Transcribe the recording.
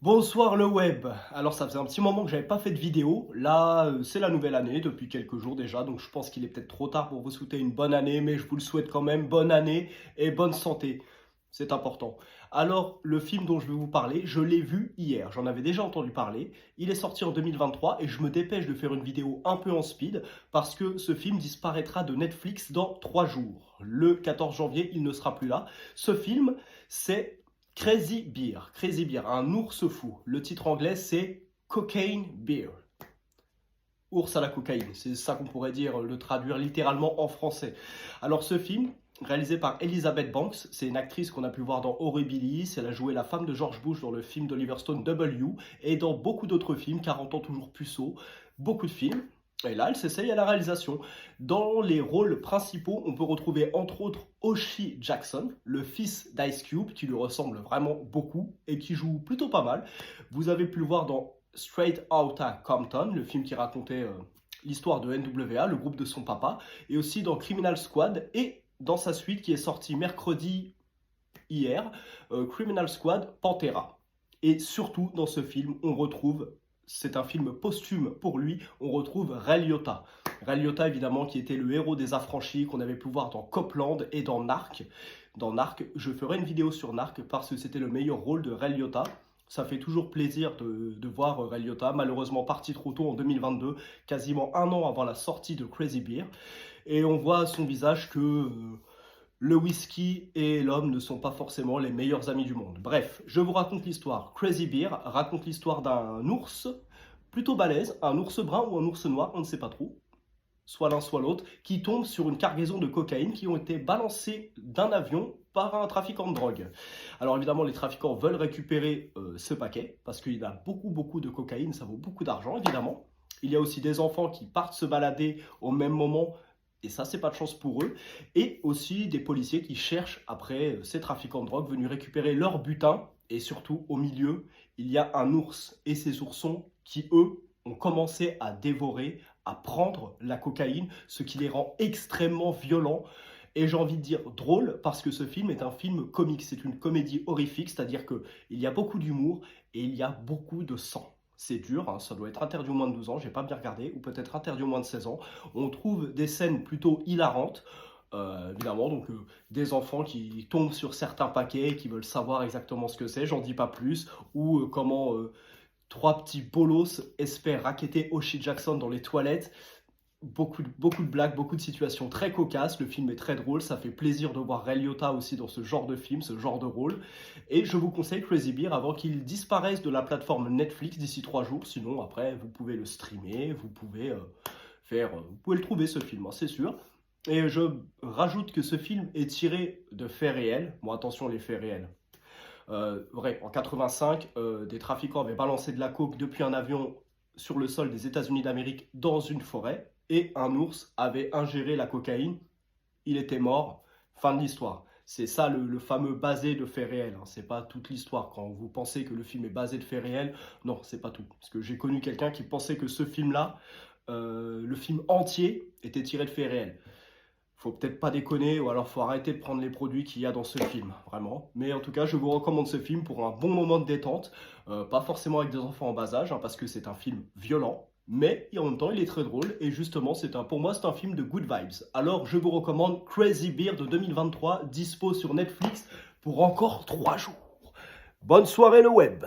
Bonsoir le web. Alors ça faisait un petit moment que j'avais pas fait de vidéo. Là, c'est la nouvelle année depuis quelques jours déjà, donc je pense qu'il est peut-être trop tard pour vous souhaiter une bonne année, mais je vous le souhaite quand même. Bonne année et bonne santé. C'est important. Alors, le film dont je vais vous parler, je l'ai vu hier. J'en avais déjà entendu parler. Il est sorti en 2023 et je me dépêche de faire une vidéo un peu en speed parce que ce film disparaîtra de Netflix dans 3 jours. Le 14 janvier, il ne sera plus là. Ce film, c'est Crazy Bear. Crazy Bear, un ours fou. Le titre anglais, c'est Cocaine Bear. Ours à la cocaïne, c'est ça qu'on pourrait dire, le traduire littéralement en français. Alors ce film, réalisé par Elizabeth Banks, c'est une actrice qu'on a pu voir dans Horribilis, elle a joué la femme de George Bush dans le film d'Oliver Stone W, et dans beaucoup d'autres films, 40 ans toujours puceau, beaucoup de films. Et là, elle s'essaye à la réalisation. Dans les rôles principaux, on peut retrouver entre autres Oshie Jackson, le fils d'Ice Cube, qui lui ressemble vraiment beaucoup et qui joue plutôt pas mal. Vous avez pu le voir dans Straight Outta Compton, le film qui racontait l'histoire de NWA, le groupe de son papa, et aussi dans Criminal Squad et dans sa suite qui est sortie mercredi hier, Criminal Squad Pantera. Et surtout dans ce film, on retrouve, c'est un film posthume pour lui, on retrouve Ray Liotta. Ray Liotta évidemment qui était le héros des Affranchis qu'on avait pu voir dans Copland et dans Narc. Dans Narc, je ferai une vidéo sur Narc parce que c'était le meilleur rôle de Ray Liotta. Ça fait toujours plaisir de voir Ray Liotta, malheureusement parti trop tôt en 2022, quasiment un an avant la sortie de Crazy Bear. Et on voit à son visage que le whisky et l'homme ne sont pas forcément les meilleurs amis du monde. Bref, je vous raconte l'histoire. Crazy Bear raconte l'histoire d'un ours plutôt balèze, un ours brun ou un ours noir, on ne sait pas trop, soit l'un soit l'autre, qui tombe sur une cargaison de cocaïne qui ont été balancées d'un avion par un trafiquant de drogue. Alors évidemment, les trafiquants veulent récupérer ce paquet, parce qu'il y a beaucoup de cocaïne, ça vaut beaucoup d'argent évidemment. Il y a aussi des enfants qui partent se balader au même moment, et ça c'est pas de chance pour eux. Et aussi des policiers qui cherchent après ces trafiquants de drogue venus récupérer leur butin. Et surtout, au milieu, il y a un ours et ces oursons qui, eux, ont commencé à dévorer, à prendre la cocaïne, ce qui les rend extrêmement violents. Et j'ai envie de dire drôle, parce que ce film est un film comique, c'est une comédie horrifique, c'est-à-dire qu'il y a beaucoup d'humour et il y a beaucoup de sang. C'est dur, hein, ça doit être interdit aux moins de 12 ans, j'ai pas bien regardé, ou peut-être interdit aux moins de 16 ans. On trouve des scènes plutôt hilarantes, évidemment, donc des enfants qui tombent sur certains paquets, qui veulent savoir exactement ce que c'est, j'en dis pas plus, ou comment trois petits bolos espèrent racketter Oshie Jackson dans les toilettes. Beaucoup de blagues, beaucoup de situations très cocasses. Le film est très drôle, ça fait plaisir de voir Ray Liotta aussi dans ce genre de film, ce genre de rôle. Et je vous conseille Crazy Bear avant qu'il disparaisse de la plateforme Netflix d'ici 3 jours. Sinon, après, vous pouvez le streamer, vous pouvez vous pouvez le trouver ce film, hein, c'est sûr. Et je rajoute que ce film est tiré de faits réels. Bon, attention, les faits réels. Vrai, en 85, des trafiquants avaient balancé de la coke depuis un avion sur le sol des États-Unis d'Amérique dans une forêt et un ours avait ingéré la cocaïne. Il était mort. Fin de l'histoire. C'est ça le fameux basé de faits réels, hein. C'est pas toute l'histoire. Quand vous pensez que le film est basé de faits réels, non, c'est pas tout. Parce que j'ai connu quelqu'un qui pensait que ce film-là, le film entier, était tiré de faits réels. Faut peut-être pas déconner ou alors faut arrêter de prendre les produits qu'il y a dans ce film, vraiment. Mais en tout cas, je vous recommande ce film pour un bon moment de détente, pas forcément avec des enfants en bas âge, hein, parce que c'est un film violent, mais en même temps, il est très drôle et justement, pour moi, c'est un film de good vibes. Alors, je vous recommande Crazy Bear de 2023, dispo sur Netflix pour encore 3 jours. Bonne soirée le web!